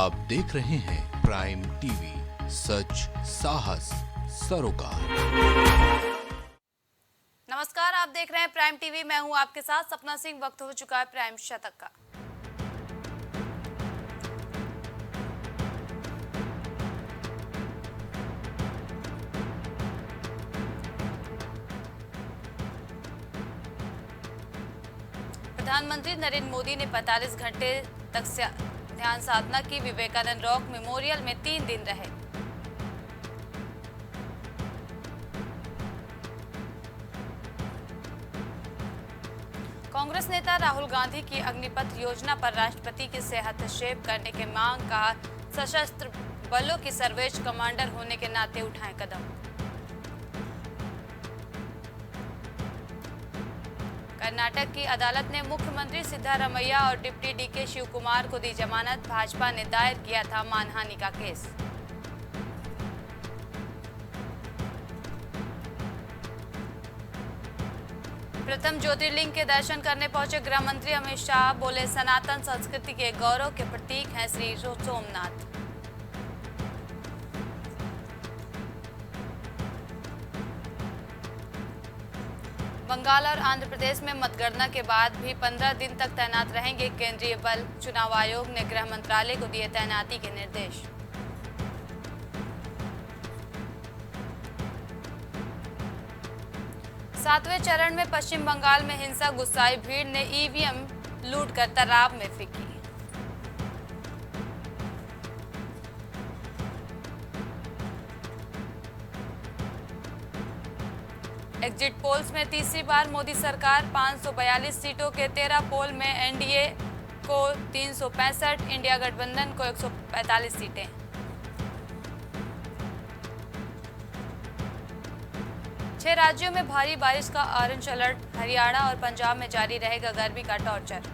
आप देख रहे हैं प्राइम टीवी, सच साहस सरोकार। नमस्कार, आप देख रहे हैं प्राइम टीवी। मैं हूं आपके साथ सपना सिंह। वक्त हो चुका है प्राइम शतक का। प्रधानमंत्री नरेंद्र मोदी ने 45 घंटे तक ध्यान साधना की। विवेकानंद रॉक मेमोरियल में 3 दिन रहे। कांग्रेस नेता राहुल गांधी की अग्निपथ योजना पर राष्ट्रपति से हस्तक्षेप करने की मांग का। सशस्त्र बलों की सर्वोच्च कमांडर होने के नाते उठाएं कदम। कर्नाटक की अदालत ने मुख्यमंत्री सिद्धारमैया और डिप्टी डीके शिव कुमार को दी जमानत। भाजपा ने दायर किया था मानहानि का केस। प्रथम ज्योतिर्लिंग के दर्शन करने पहुंचे गृह मंत्री अमित शाह। बोले, सनातन संस्कृति के गौरव के प्रतीक हैं श्री सोमनाथ। बंगाल और आंध्र प्रदेश में मतगणना के बाद भी 15 दिन तक तैनात रहेंगे केंद्रीय बल। चुनाव आयोग ने गृह मंत्रालय को दिए तैनाती के निर्देश। सातवें चरण में पश्चिम बंगाल में हिंसा। गुस्साई भीड़ ने ईवीएम लूटकर तालाब में फेंकी। एग्जिट पोल्स में तीसरी बार मोदी सरकार। 542 सीटों के 13 पोल में एनडीए को 365, इंडिया गठबंधन को 145 सीटें। छह राज्यों में भारी बारिश का ऑरेंज अलर्ट। हरियाणा और पंजाब में जारी रहेगा गर्मी का टॉर्चर।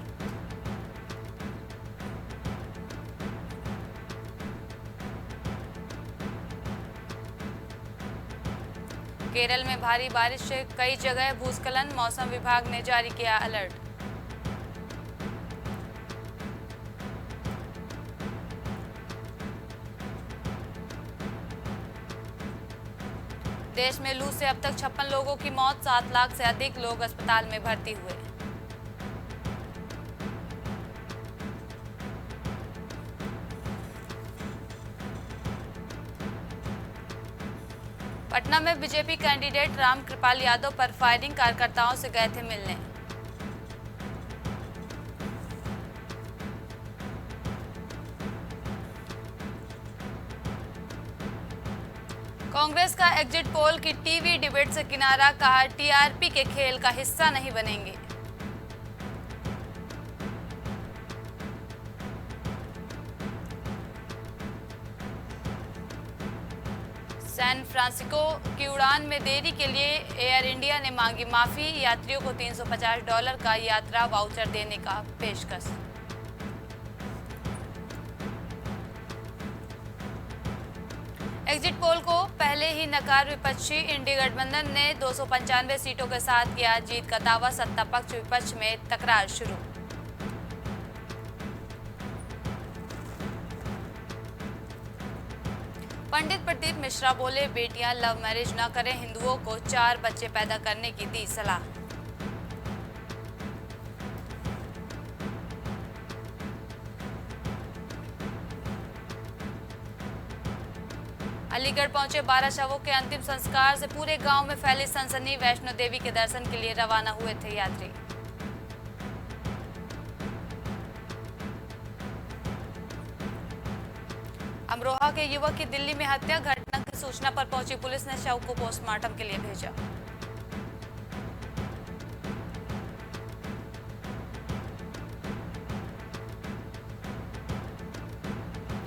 केरल में भारी बारिश से कई जगह भूस्खलन। मौसम विभाग ने जारी किया अलर्ट। देश में लू से अब तक 56 लोगों की मौत। 7 लाख से अधिक लोग अस्पताल में भर्ती हुए। पटना में बीजेपी कैंडिडेट रामकृपाल यादव पर फायरिंग। कार्यकर्ताओं से गए थे मिलने। कांग्रेस का एग्जिट पोल की टीवी डिबेट से किनारा। कहा, टीआरपी के खेल का हिस्सा नहीं बनेंगे। सैन फ्रांसिस्को की उड़ान में देरी के लिए एयर इंडिया ने मांगी माफी। यात्रियों को $350 का यात्रा वाउचर देने का पेशकश। एग्जिट पोल को पहले ही नकार विपक्षी। इंडिया गठबंधन ने 295 सीटों के साथ किया जीत का दावा। सत्ता पक्ष विपक्ष में तकरार शुरू। पंडित प्रदीप मिश्रा बोले, बेटियां लव मैरिज न करें। हिंदुओं को 4 बच्चे पैदा करने की दी सलाह। अलीगढ़ पहुंचे 12 शवों के अंतिम संस्कार से पूरे गांव में फैली सनसनी। वैष्णो देवी के दर्शन के लिए रवाना हुए थे यात्री। अमरोहा के युवक की दिल्ली में हत्या। घटना की सूचना पर पहुंची पुलिस ने शव को पोस्टमार्टम के लिए भेजा।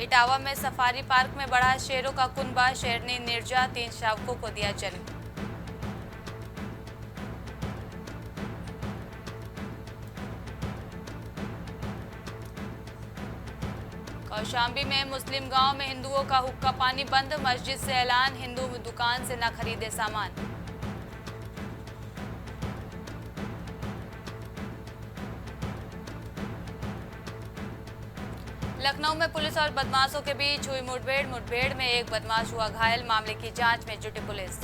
इटावा में सफारी पार्क में बढ़ा शेरों का कुनबा। शेरनी निर्जा 3 शावकों को दिया जन्म। कौशाम्बी में मुस्लिम गांव में हिंदुओं का हुक्का पानी बंद। मस्जिद से ऐलान, हिंदू दुकान से न खरीदे सामान। लखनऊ में पुलिस और बदमाशों के बीच हुई मुठभेड़ में एक बदमाश हुआ घायल। मामले की जांच में जुटी पुलिस।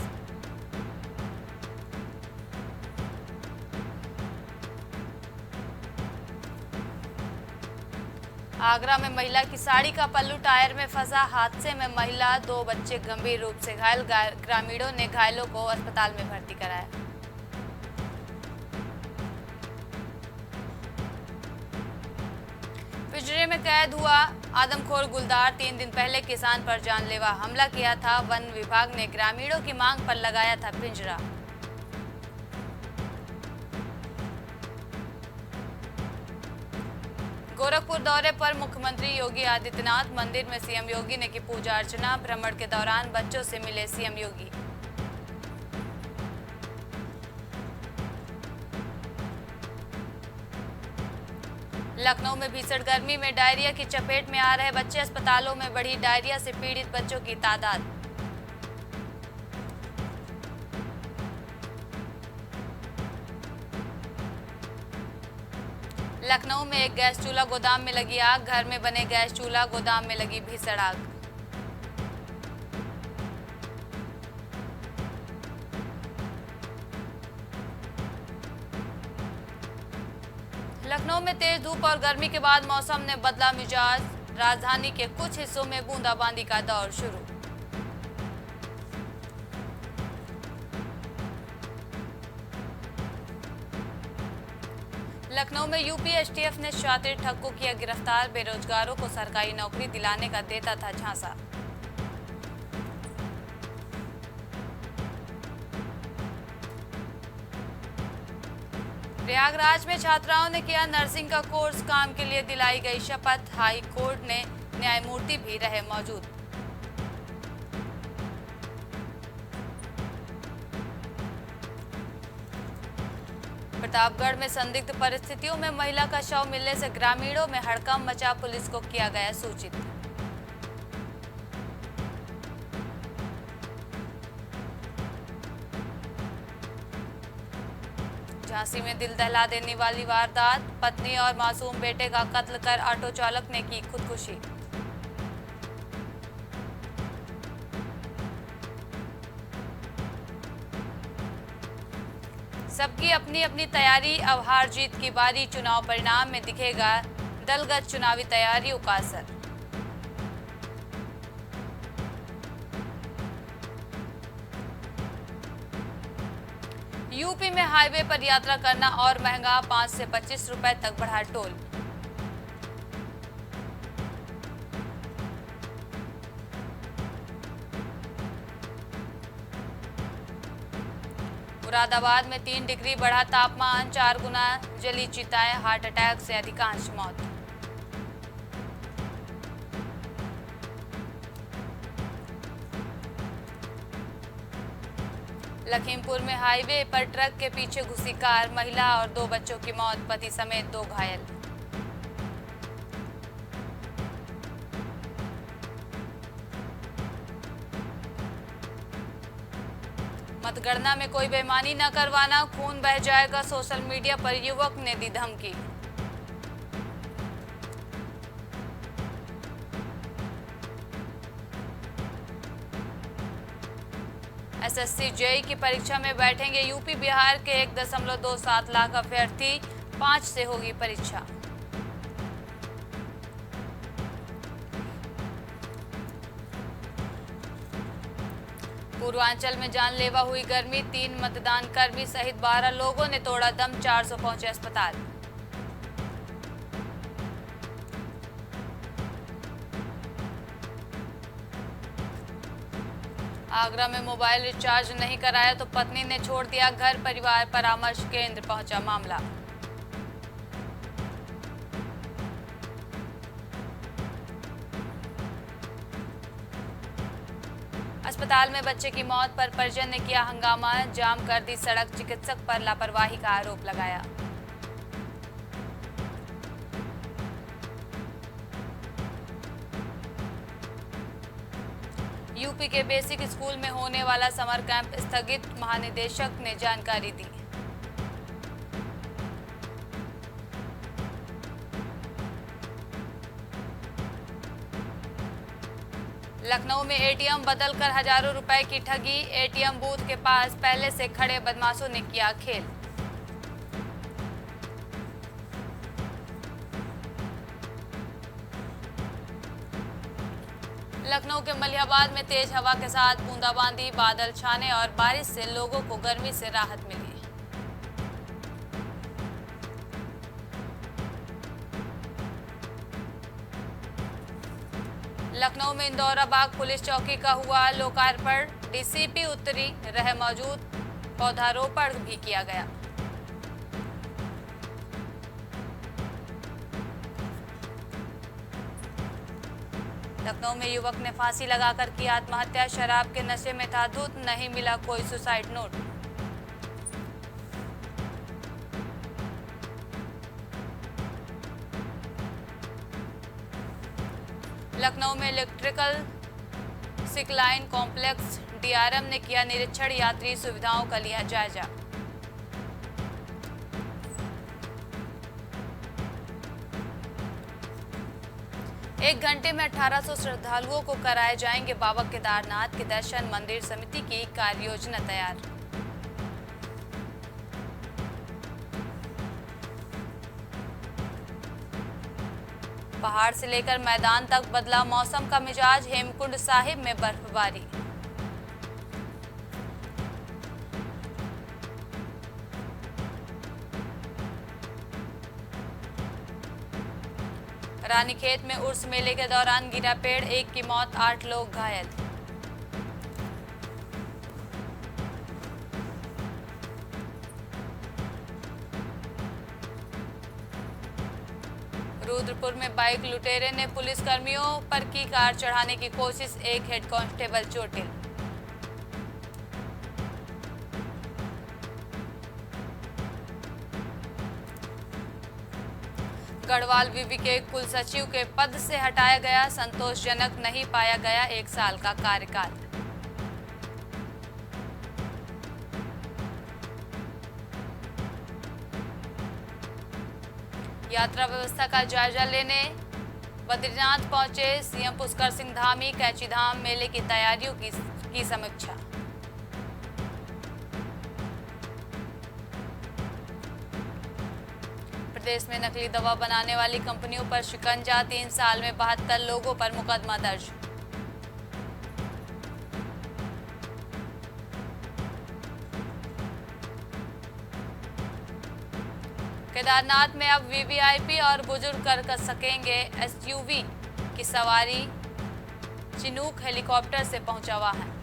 आगरा में महिला की साड़ी का पल्लू टायर में फंसा। हादसे में महिला, 2 बच्चे गंभीर रूप से घायल। ग्रामीणों ने घायलों को अस्पताल में भर्ती कराया। पिंजरे में कैद हुआ आदमखोर गुलदार। 3 दिन पहले किसान पर जानलेवा हमला किया था। वन विभाग ने ग्रामीणों की मांग पर लगाया था पिंजरा। गोरखपुर दौरे पर मुख्यमंत्री योगी आदित्यनाथ। मंदिर में सीएम योगी ने की पूजा अर्चना। भ्रमण के दौरान बच्चों से मिले सीएम योगी। लखनऊ में भीषण गर्मी में डायरिया की चपेट में आ रहे बच्चे। अस्पतालों में बढ़ी डायरिया से पीड़ित बच्चों की तादाद। लखनऊ में एक गैस चूल्हा गोदाम में लगी आग। घर में बने गैस चूल्हा, गोदाम में लगी भीषण आग। लखनऊ में तेज धूप और गर्मी के बाद मौसम ने बदला मिजाज। राजधानी के कुछ हिस्सों में बूंदाबांदी का दौर शुरू। लखनऊ में यूपी एसटीएफ ने शातिर ठग को किया गिरफ्तार। बेरोजगारों को सरकारी नौकरी दिलाने का देता था झांसा। प्रयागराज में छात्राओं ने किया नर्सिंग का कोर्स। काम के लिए दिलाई गई शपथ। हाई कोर्ट ने न्यायमूर्ति भी रहे मौजूद। प्रतापगढ़ में संदिग्ध परिस्थितियों में महिला का शव मिलने से ग्रामीणों में हड़कंप मचा। पुलिस को किया गया सूचित। झांसी में दिल दहला देने वाली वारदात। पत्नी और मासूम बेटे का कत्ल कर ऑटो चालक ने की खुदकुशी। सबकी अपनी अपनी तैयारी। अब हार जीत की बारी। चुनाव परिणाम में दिखेगा दलगत चुनावी तैयारियों का असर। यूपी में हाईवे पर यात्रा करना और महंगा। 5 से 25 रुपए तक बढ़ा टोल। मुरादाबाद में 3 डिग्री बढ़ा तापमान। 4 गुना जली चिताएं। हार्ट अटैक से अधिकांश मौत। लखीमपुर में हाईवे पर ट्रक के पीछे घुसी कार। महिला और 2 बच्चों की मौत। पति समेत 2 घायल। मतगणना में कोई बेईमानी न करवाना, खून बह जाएगा। सोशल मीडिया पर युवक ने दी धमकी। एसएससी जेईई की परीक्षा में बैठेंगे यूपी बिहार के 1.27 लाख अभ्यर्थी। 5 से होगी परीक्षा। पूर्वांचल में जानलेवा हुई गर्मी। 3 मतदान कर्मी सहित 12 लोगों ने तोड़ा दम। 400 पहुंचे अस्पताल। आगरा में मोबाइल रिचार्ज नहीं कराया तो पत्नी ने छोड़ दिया घर। परिवार परामर्श केंद्र पहुंचा मामला। अस्पताल में बच्चे की मौत पर परिजन ने किया हंगामा। जाम कर दी सड़क। चिकित्सक पर लापरवाही का आरोप लगाया। यूपी के बेसिक स्कूल में होने वाला समर कैंप स्थगित। महानिदेशक ने जानकारी दी। लखनऊ में एटीएम बदलकर हजारों रुपए की ठगी। एटीएम बूथ के पास पहले से खड़े बदमाशों ने किया खेल। लखनऊ के मलिहाबाद में तेज हवा के साथ बूंदाबांदी, बादल छाने और बारिश से लोगों को गर्मी से राहत मिली। लखनऊ में इंदौरा बाग पुलिस चौकी का हुआ लोकार्पण। डीसीपी उत्तरी रहे मौजूद, पौधारोपण भी किया गया। लखनऊ में युवक ने फांसी लगाकर की आत्महत्या। शराब के नशे में था धुत, नहीं मिला कोई सुसाइड नोट। लखनऊ में इलेक्ट्रिकल सिकलाइन कॉम्प्लेक्स डीआरएम ने किया निरीक्षण। यात्री सुविधाओं का लिया जायजा। एक घंटे में 1800 श्रद्धालुओं को कराए जाएंगे बाबा केदारनाथ के दर्शन। मंदिर समिति की कार्य योजना तैयार। पहाड़ से लेकर मैदान तक बदला मौसम का मिजाज। हेमकुंड साहिब में बर्फबारी। रानीखेत में उर्स मेले के दौरान गिरा पेड़, एक की मौत, 8 लोग घायल। रुद्रपुर में बाइक लुटेरे ने पुलिस कर्मियों पर की कार चढ़ाने की कोशिश। एक हेड कांस्टेबल चोटिल। गढ़वाल विवि के कुल सचिव के पद से हटाया गया। संतोषजनक नहीं पाया गया 1 साल का कार्यकाल। यात्रा व्यवस्था का जायजा लेने बद्रीनाथ पहुंचे सीएम पुष्कर सिंह धामी। कैची धाम मेले की तैयारियों की समीक्षा। प्रदेश में नकली दवा बनाने वाली कंपनियों पर शिकंजा। 3 साल में 72 लोगों पर मुकदमा दर्ज। केदारनाथ में अब वीवीआईपी और बुजुर्ग कर सकेंगे एसयूवी की सवारी। चिनूक हेलीकॉप्टर से पहुंचा वाहन।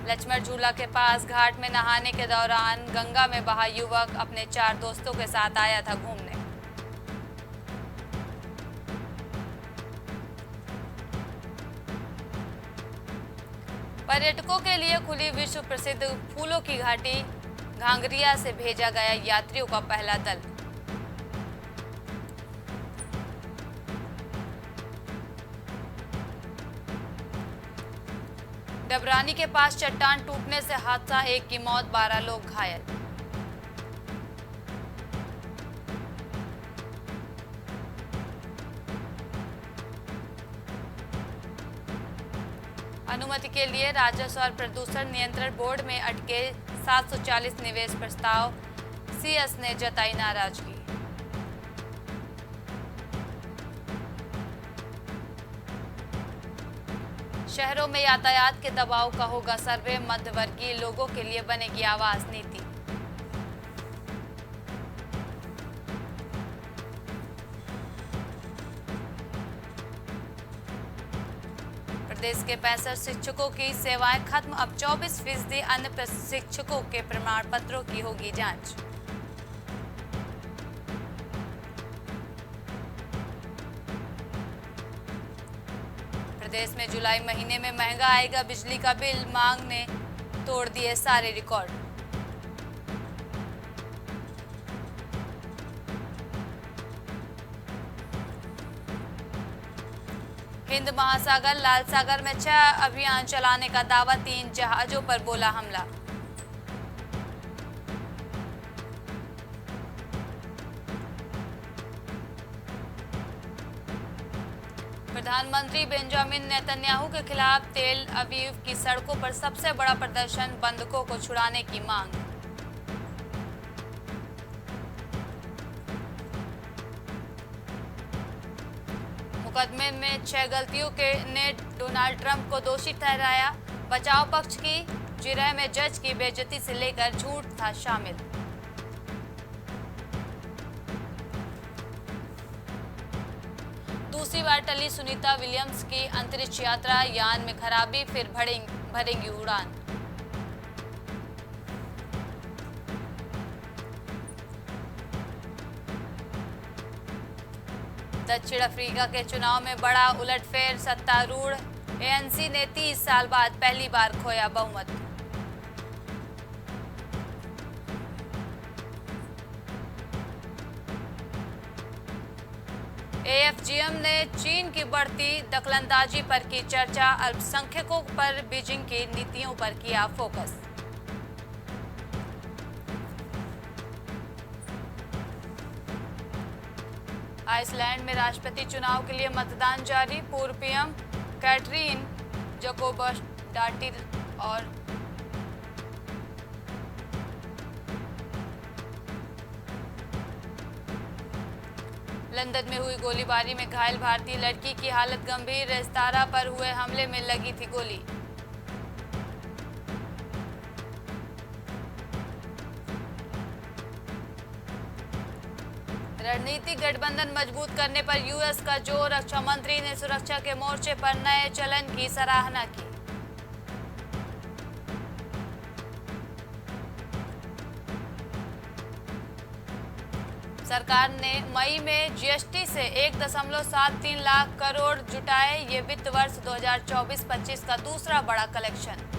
लक्ष्मण झूला के पास घाट में नहाने के दौरान गंगा में बहा युवक। अपने 4 दोस्तों के साथ आया था घूमने। पर्यटकों के लिए खुली विश्व प्रसिद्ध फूलों की घाटी। घांगरिया से भेजा गया यात्रियों का पहला दल। डबरानी के पास चट्टान टूटने से हादसा, 1 की मौत, 12 लोग घायल। अनुमति के लिए राजस्व और प्रदूषण नियंत्रण बोर्ड में अटके 740 निवेश प्रस्ताव। सीएस ने जताई नाराजगी। शहरों में यातायात के दबाव का होगा सर्वे। मध्यवर्गीय लोगों के लिए बनेगी आवास नीति। प्रदेश के 65 शिक्षकों की सेवाएं खत्म। अब 24% अन्य प्रशिक्षकों के प्रमाण पत्रों की होगी जांच। प्रदेश में जुलाई महीने में महंगा आएगा बिजली का बिल। मांग ने तोड़ दिए सारे रिकॉर्ड। हिंद महासागर लाल सागर में 6 अभियान चलाने का दावा। 3 जहाजों पर बोला हमला। प्रधानमंत्री बेंजामिन नेतन्याहू के खिलाफ तेल अवीव की सड़कों पर सबसे बड़ा प्रदर्शन, बंधकों को छुड़ाने की मांग। मुकदमे में 6 गलतियों ने डोनाल्ड ट्रंप को दोषी ठहराया। बचाव पक्ष की जिरह में जज की बेइज्जती से लेकर झूठ था शामिल। दूसरी बार टली सुनीता विलियम्स की अंतरिक्ष यात्रा, यान में खराबी, फिर भरेंगी उड़ान। दक्षिण अफ्रीका के चुनाव में बड़ा उलटफेर, सत्तारूढ़ एएनसी ने 30 साल बाद पहली बार खोया बहुमत। एएफजीएम ने चीन की बढ़ती दखलंदाजी पर की चर्चा, अल्पसंख्यकों पर बीजिंग की नीतियों पर किया फोकस। आइसलैंड में राष्ट्रपति चुनाव के लिए मतदान जारी, पूर्व पीएम कैटरीन जकोबसडाटिर और लंदन में हुई गोलीबारी में घायल भारतीय लड़की की हालत गंभीर, रेस्तरां पर हुए हमले में लगी थी गोली। रणनीतिक गठबंधन मजबूत करने पर यूएस का जोर, रक्षा मंत्री ने सुरक्षा के मोर्चे पर नए चलन की सराहना की। सरकार ने मई में जीएसटी से 1.73 लाख करोड़ जुटाए, ये वित्त वर्ष 2024-25 का दूसरा बड़ा कलेक्शन।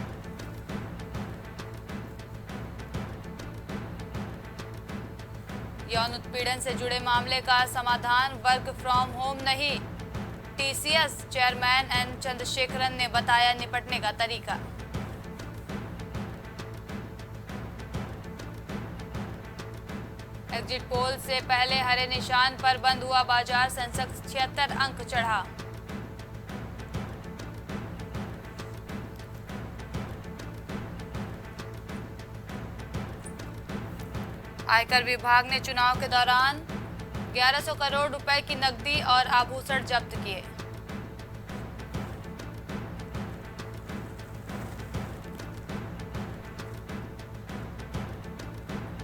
यौन उत्पीड़न से जुड़े मामले का समाधान वर्क फ्रॉम होम नहीं, टीसीएस चेयरमैन एन चंद्रशेखरन ने बताया निपटने का तरीका। एग्जिट पोल से पहले हरे निशान पर बंद हुआ बाजार, सेंसेक्स 76 अंक चढ़ा। आयकर विभाग ने चुनाव के दौरान 1100 करोड़ रुपए की नकदी और आभूषण जब्त किए।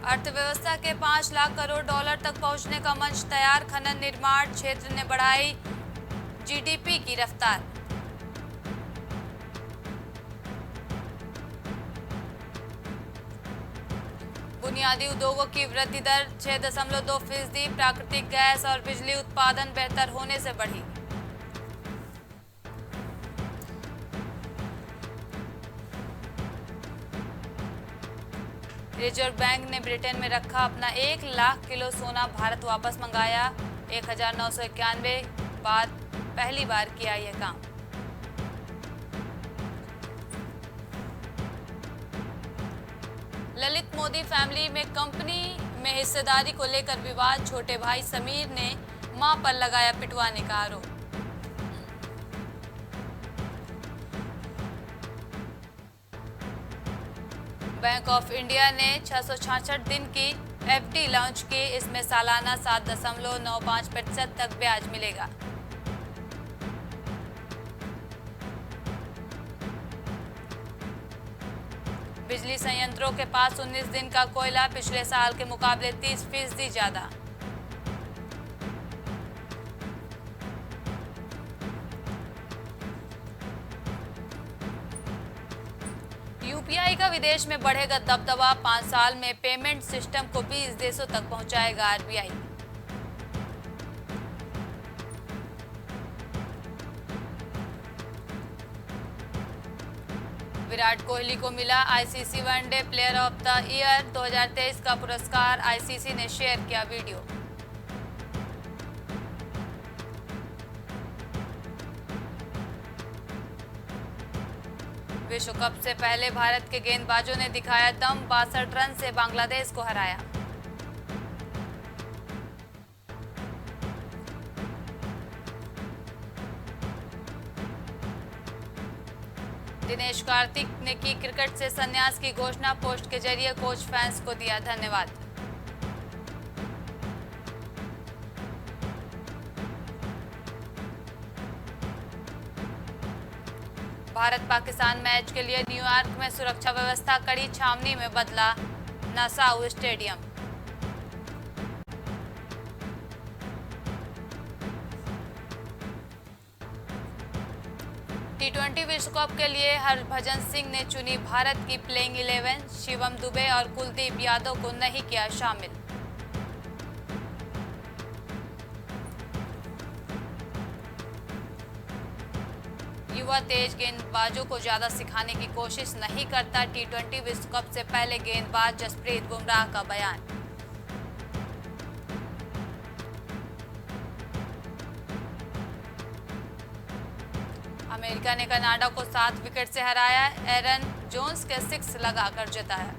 अर्थव्यवस्था के 5 लाख करोड़ डॉलर तक पहुंचने का मंच तैयार, खनन निर्माण क्षेत्र ने बढ़ाई जीडीपी की रफ्तार। बुनियादी उद्योगों की वृद्धि दर 6.2%, प्राकृतिक गैस और बिजली उत्पादन बेहतर होने से बढ़ी। रिजर्व बैंक ने ब्रिटेन में रखा अपना 1 लाख किलो सोना, भारत वापस मंगाया 1991 बाद पहली बार किया यह काम। ललित मोदी फैमिली में कंपनी में हिस्सेदारी को लेकर विवाद, छोटे भाई समीर ने मां पर लगाया पिटवाने का आरोप। बैंक ऑफ इंडिया ने 666 दिन की एफडी लॉन्च की, इसमें सालाना 7.95% तक ब्याज मिलेगा। बिजली संयंत्रों के पास 19 दिन का कोयला, पिछले साल के मुकाबले 30% ज्यादा। यूपीआई का विदेश में बढ़ेगा दबदबा, 5 साल में पेमेंट सिस्टम को 20 देशों तक पहुंचाएगा आरबीआई। विराट कोहली को मिला ICC one day player of the year 2023 का पुरस्कार, आईसीसी ने शेयर किया वीडियो। विश्व कप से पहले भारत के गेंदबाजों ने दिखाया दम, 62 रन से बांग्लादेश को हराया। दिनेश कार्तिक ने की क्रिकेट से संन्यास की घोषणा, पोस्ट के जरिए कोच फैंस को दिया धन्यवाद। भारत पाकिस्तान मैच के लिए न्यूयॉर्क में सुरक्षा व्यवस्था कड़ी, छावनी में बदला नासाउ स्टेडियम। टी20 विश्व कप के लिए हरभजन सिंह ने चुनी भारत की प्लेइंग 11, शिवम दुबे और कुलदीप यादव को नहीं किया शामिल। युवा तेज गेंदबाजों को ज्यादा सिखाने की कोशिश नहीं करता, टी20 विश्व कप से पहले गेंदबाज जसप्रीत बुमराह का बयान। अमेरिका ने कनाडा को 7 विकेट से हराया, एरन जोन्स के 6 लगाकर जिताया।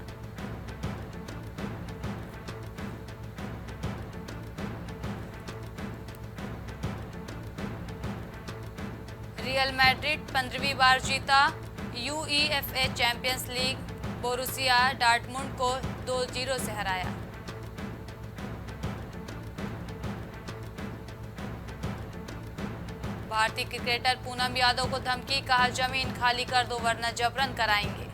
रियल मैड्रिड 15वीं बार जीता UEFA champions league, Borussia Dortmund को 2-0 से हराया। भारतीय क्रिकेटर पूनम यादव को धमकी, कहा जमीन खाली कर दो वरना जबरन कराएंगे।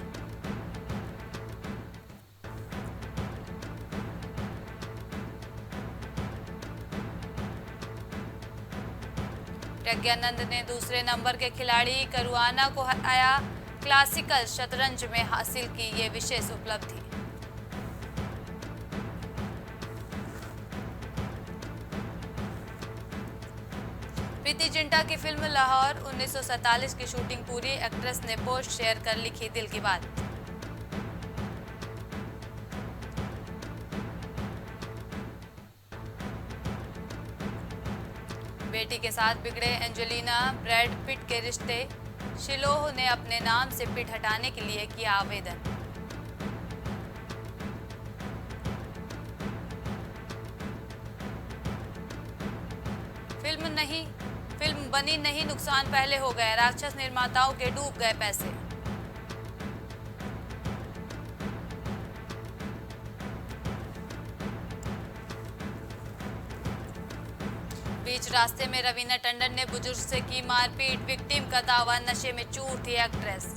प्रज्ञानंद ने दूसरे नंबर के खिलाड़ी करुआना को हराया, क्लासिकल शतरंज में हासिल की ये विशेष उपलब्धि। प्रीति जिंटा की फिल्म लाहौर 1947 की शूटिंग पूरी, एक्ट्रेस ने पोस्ट शेयर कर लिखी दिल की बात। बेटी के साथ बिगड़े एंजेलिना ब्रैड पिट के रिश्ते, शिलोह ने अपने नाम से पिट हटाने के लिए किया आवेदन। फिल्म बनी नहीं, नुकसान पहले हो गया, राक्षस निर्माताओं के डूब गए पैसे। बीच रास्ते में रवीना टंडन ने बुजुर्ग से की मारपीट, विक्टिम का दावा नशे में चूर थी एक्ट्रेस।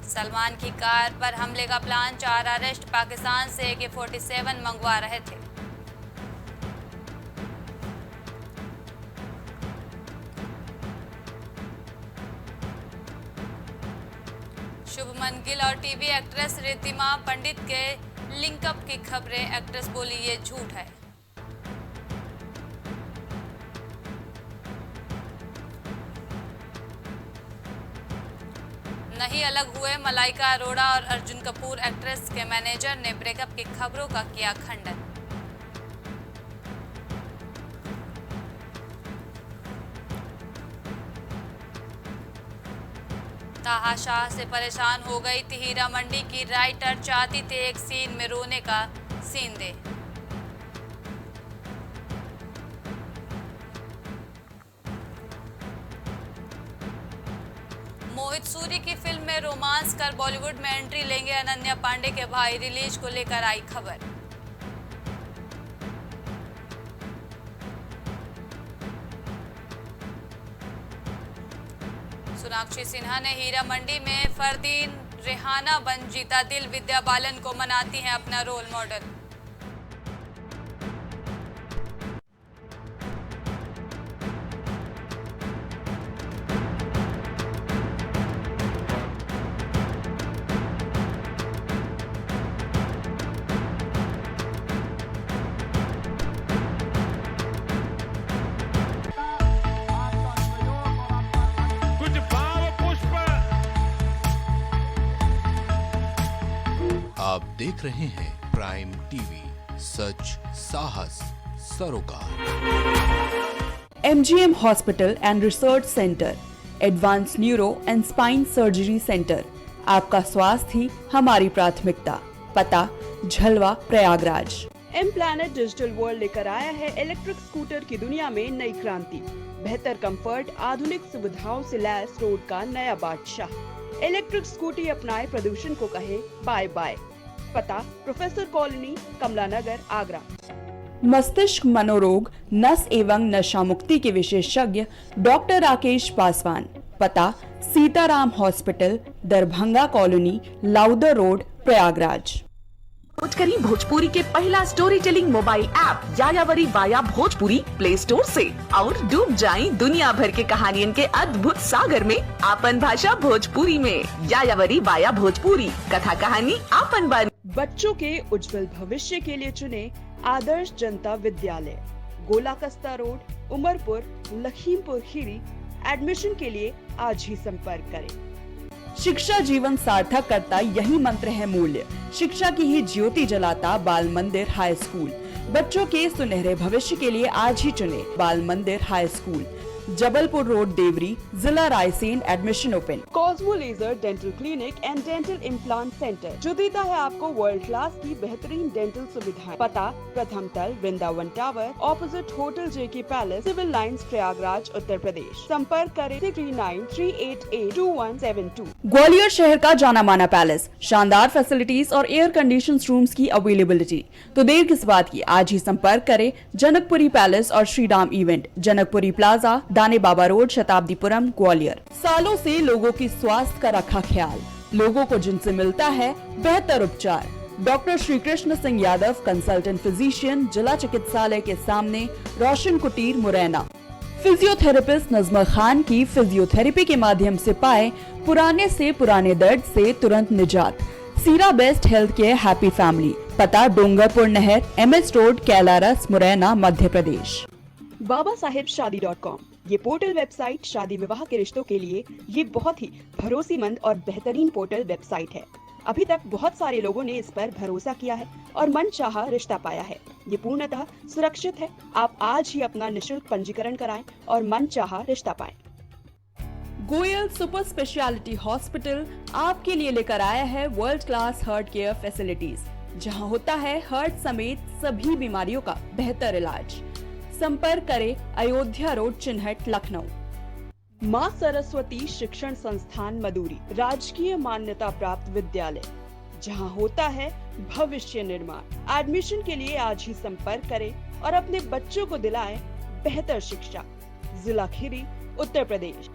सलमान की कार पर हमले का प्लान, 4 अरेस्ट, पाकिस्तान से AK-47 मंगवा रहे थे। शुभमन गिल और टीवी एक्ट्रेस रिद्धिमा पंडित के लिंकअप की खबरें, एक्ट्रेस बोली ये झूठ है। नहीं अलग हुए मलाइका अरोड़ा और अर्जुन कपूर, एक्ट्रेस के मैनेजर ने ब्रेकअप की खबरों का किया खंडन। ताहा शाह से परेशान हो गई थी हीरा मंडी की राइटर, चाहती थे एक सीन में रोने का सीन दे। मोहित सूरी की फिल्म में रोमांस कर बॉलीवुड में एंट्री लेंगे अनन्या पांडे के भाई, रिलीज को लेकर आई खबर। सोनाक्षी सिन्हा ने हीरा मंडी में फरदीन रेहाना बन जीता दिल, विद्या बालन को मनाती हैं अपना रोल मॉडल। आप देख रहे हैं प्राइम टीवी, सच साहस सरोकार। MGM hospital and research centre, advance neuro and spine surgery centre. आपका स्वास्थ्य ही हमारी प्राथमिकता। पता Jhalwa Prayagraj. M Planet Digital World लेकर आया है इलेक्ट्रिक स्कूटर की दुनिया में नई क्रांति। बेहतर कंफर्ट, आधुनिक सुविधाओं से लैस रोड का नया बादशाह। इलेक्ट्रिक स्कूटी अपनाए, प्रदूषण को कहे बाय बाय। पता प्रोफेसर कॉलोनी, कमला नगर, आगरा। मस्तिष्क मनोरोग, नस एवं नशा मुक्ति के विशेषज्ञ डॉक्टर राकेश पासवान। पता Sitaram hospital, Darbhanga colony, Lowther road, Prayagraj. करी भोजपुरी के पहला storytelling mobile app Yayavari via Bhojpuri play store से और डूब जाएं दुनिया भर के कहानियन के अद्भुत सागर में आपन भाषा भोजपुरी में। यायावरी वाया भोजपुरी, कथा कहानी आपन बानी। बच्चों के उज्जवल भविष्य के लिए चुने आदर्श जनता विद्यालय, गोला कस्ता रोड, उमरपुर, लखीमपुर खीरी। एडमिशन के लिए आज ही संपर्क करें। शिक्षा जीवन सार्थक करता, यही मंत्र है मूल्य। शिक्षा की ही ज्योति जलाता बाल मंदिर हाई स्कूल। बच्चों के सुनहरे भविष्य के लिए आज ही चुने Bal Mandir high school, Jabalpur road, Deori, जिला Raisen. Admission open. Cosmo laser dental clinic and dental implant centre, जो देता है आपको वर्ल्ड क्लास की बेहतरीन डेंटल सुविधाएं। पता प्रथम तल, वृंदावन टावर, ऑपोजिट होटल जेके palace, civil lines, Prayagraj, Uttar Pradesh. संपर्क करें 3938822172। ग्वालियर शहर का जाना माना पैलेस, शानदार फैसिलिटीज और एयर कंडीशन रूम्स की अवेलेबिलिटी। तो देर किस बात की, आज ही संपर्क करें। जनकपुरी पैलेस और श्रीराम इवेंट, जनकपुरी प्लाजा, दाने बाबा रोड, शताब्दीपुरम, ग्वालियर। सालों से लोगों की स्वास्थ्य का रखा ख्याल, लोगों को जिनसे मिलता है बेहतर उपचार। Doctor Shri Krishna Singh Yadav, consultant physician, जिला चिकित्सालय के सामने, रोशन कुटीर, मुरैना। फिजियोथेरेपिस्ट नजमा खान की फिजियोथेरेपी के माध्यम से पाए पुराने से पुराने दर्द से तुरंत निजात। सीरा best health care happy family. पता डोंगरपुर नहर, MS road, Kailaras, Morena, Madhya Pradesh. BabaSahebShadi.com, ये पोर्टल वेबसाइट शादी विवाह के रिश्तों के लिए ये बहुत ही भरोसेमंद और बेहतरीन पोर्टल वेबसाइट है। अभी तक बहुत सारे लोगों ने इस पर भरोसा किया है और मनचाहा रिश्ता पाया है। ये पूर्णतः सुरक्षित है। आप आज ही अपना निशुल्क पंजीकरण कराएं और मनचाहा रिश्ता पाएं। गोयल सुपर स्पेशलिटी हॉस्पिटल आपके लिए लेकर आया है world class heart care facilities, जहां होता है हार्ट समेत सभी बीमारियों का बेहतर इलाज। संपर्क करें अयोध्या रोड, चिन्हट, लखनऊ। माँ सरस्वती शिक्षण संस्थान मदुरी, राजकीय मान्यता प्राप्त विद्यालय, जहां होता है भविष्य निर्माण। एडमिशन के लिए आज ही संपर्क करें और अपने बच्चों को दिलाएं बेहतर शिक्षा। जिला खीरी, उत्तर प्रदेश।